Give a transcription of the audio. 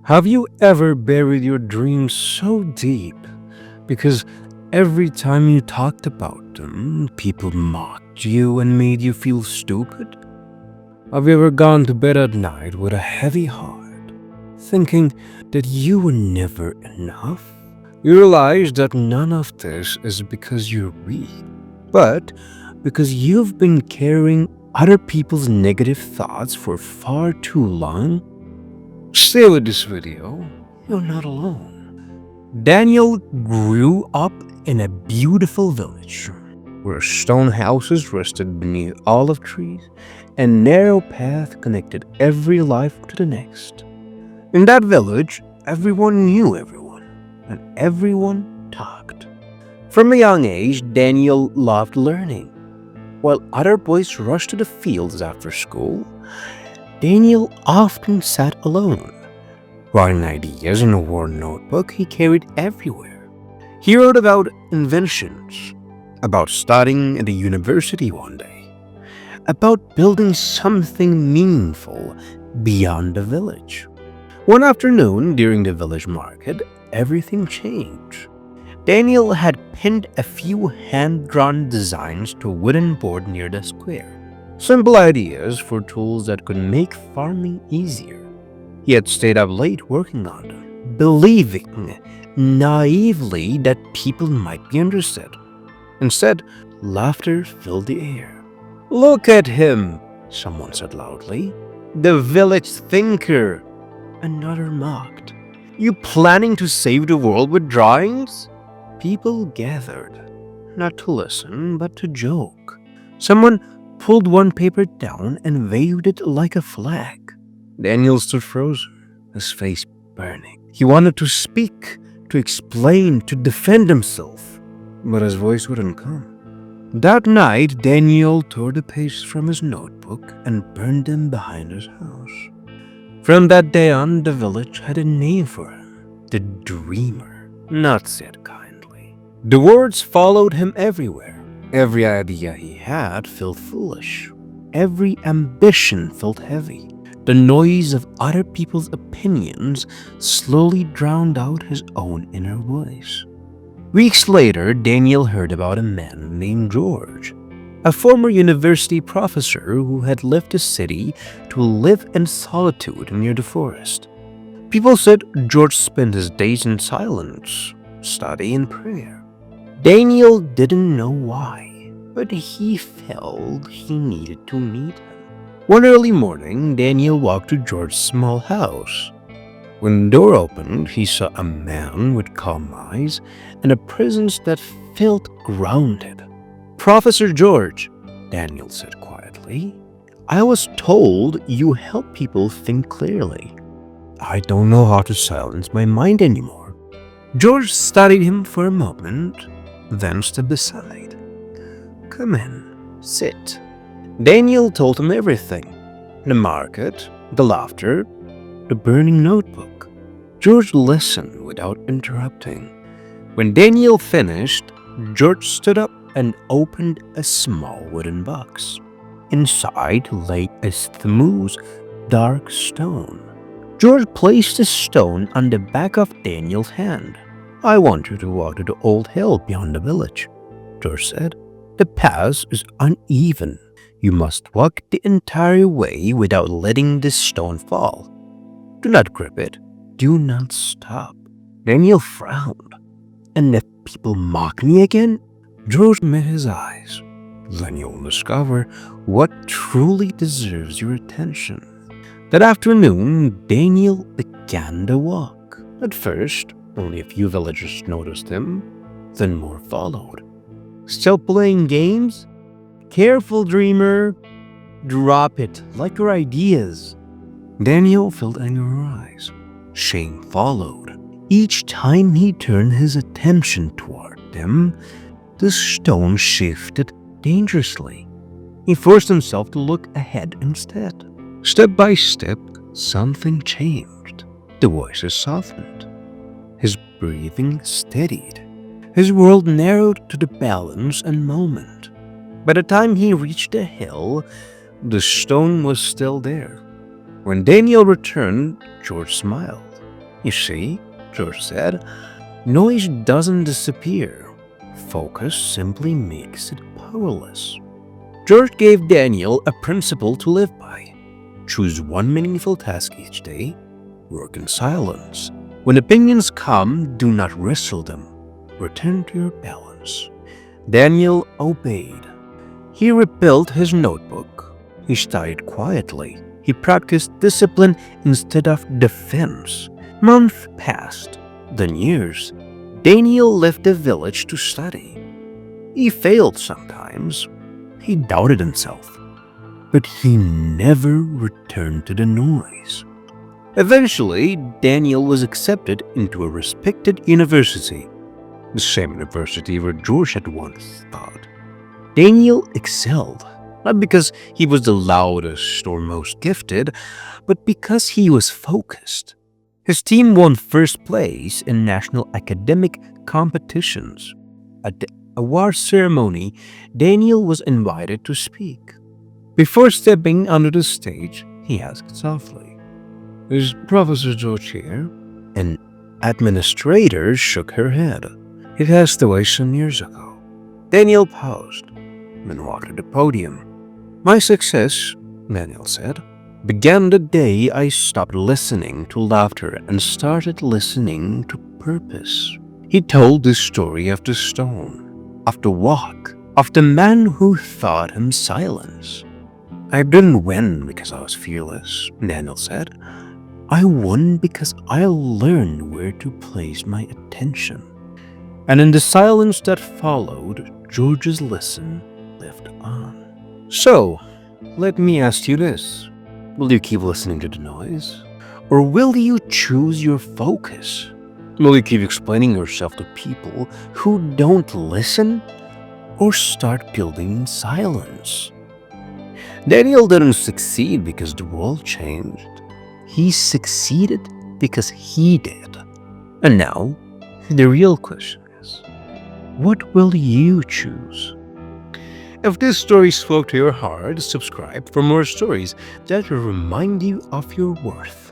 Have you ever buried your dreams so deep because every time you talked about them, people mocked you and made you feel stupid? Have you ever gone to bed at night with a heavy heart, thinking that you were never enough? You realize that none of this is because you're weak, but because you've been carrying other people's negative thoughts for far too long. Stay with this video. You're not alone. Daniel grew up in a beautiful village where stone houses rested beneath olive trees and narrow path connected every life to the next. In that village, everyone knew everyone, and everyone talked. From a young age, Daniel loved learning. While other boys rushed to the fields after school, Daniel often sat alone, writing ideas in a worn notebook he carried everywhere. He wrote about inventions, about studying at a university one day, about building something meaningful beyond the village. One afternoon during the village market, everything changed. Daniel had pinned a few hand-drawn designs to a wooden board near the square. Simple ideas for tools that could make farming easier. He had stayed up late working on them, believing naively that people might be interested. Instead, laughter filled the air. "Look at him," someone said loudly. "The village thinker." Another mocked. "You planning to save the world with drawings?" People gathered, not to listen, but to joke. Someone pulled one paper down and waved it like a flag. Daniel stood frozen, his face burning. He wanted to speak, to explain, to defend himself, but his voice wouldn't come. That night, Daniel tore the pages from his notebook and burned them behind his house. From that day on, the village had a name for him, the Dreamer, not said kindly. The words followed him everywhere. Every idea he had felt foolish. Every ambition felt heavy. The noise of other people's opinions slowly drowned out his own inner voice. Weeks later, Daniel heard about a man named George, a former university professor who had left the city to live in solitude near the forest. People said George spent his days in silence, study and prayer. Daniel didn't know why, but he felt he needed to meet him. One early morning, Daniel walked to George's small house. When the door opened, he saw a man with calm eyes and a presence that felt grounded. "Professor George," Daniel said quietly, "I was told you help people think clearly. I don't know how to silence my mind anymore." George studied him for a moment, then stepped aside. "Come in, sit." Daniel told him everything: the market, the laughter, the burning notebook. George listened without interrupting. When Daniel finished, George stood up and opened a small wooden box. Inside lay a smooth, dark stone. George placed the stone on the back of Daniel's hand. "I want you to walk to the old hill beyond the village," George said. "The path is uneven. You must walk the entire way without letting the stone fall. Do not grip it. Do not stop." Daniel frowned. "And if people mock me again?" George met his eyes. "Then you'll discover what truly deserves your attention." That afternoon, Daniel began the walk. At first, only a few villagers noticed him, then more followed. "Still playing games? Careful, dreamer. Drop it, like your ideas." Daniel felt anger rise. Shame followed. Each time he turned his attention toward them, the stone shifted dangerously. He forced himself to look ahead instead. Step by step, something changed. The voices softened. His breathing steadied. His world narrowed to the balance and moment. By the time he reached the hill, the stone was still there. When Daniel returned, George smiled. You see, George said, noise doesn't disappear. Focus simply makes it powerless. George gave Daniel a principle to live by. Choose one meaningful task each day. Work in silence. When opinions come, do not wrestle them. Return to your balance. Daniel obeyed. He rebuilt his notebook. He studied quietly. He practiced discipline instead of defense. Months passed, then years. Daniel left the village to study. He failed sometimes. He doubted himself. But he never returned to the noise. Eventually, Daniel was accepted into a respected university, the same university where George had once taught. Daniel excelled, not because he was the loudest or most gifted, but because he was focused. His team won first place in national academic competitions. At the award ceremony, Daniel was invited to speak. Before stepping onto the stage, he asked softly, "Is Professor George here?" An administrator shook her head. "He passed away some years ago." Daniel paused, then walked to the podium. "My success," Daniel said, "began the day I stopped listening to laughter and started listening to purpose." He told the story of the stone, of the walk, of the man who taught him silence. "I didn't win because I was fearless," Daniel said. "I won because I learned where to place my attention." And in the silence that followed, George's lesson lived on. So, let me ask you this. Will you keep listening to the noise? Or will you choose your focus? Will you keep explaining yourself to people who don't listen? Or start building in silence? Daniel didn't succeed because the world changed. He succeeded because he did. And now, the real question is, what will you choose? If this story spoke to your heart, subscribe for more stories that will remind you of your worth.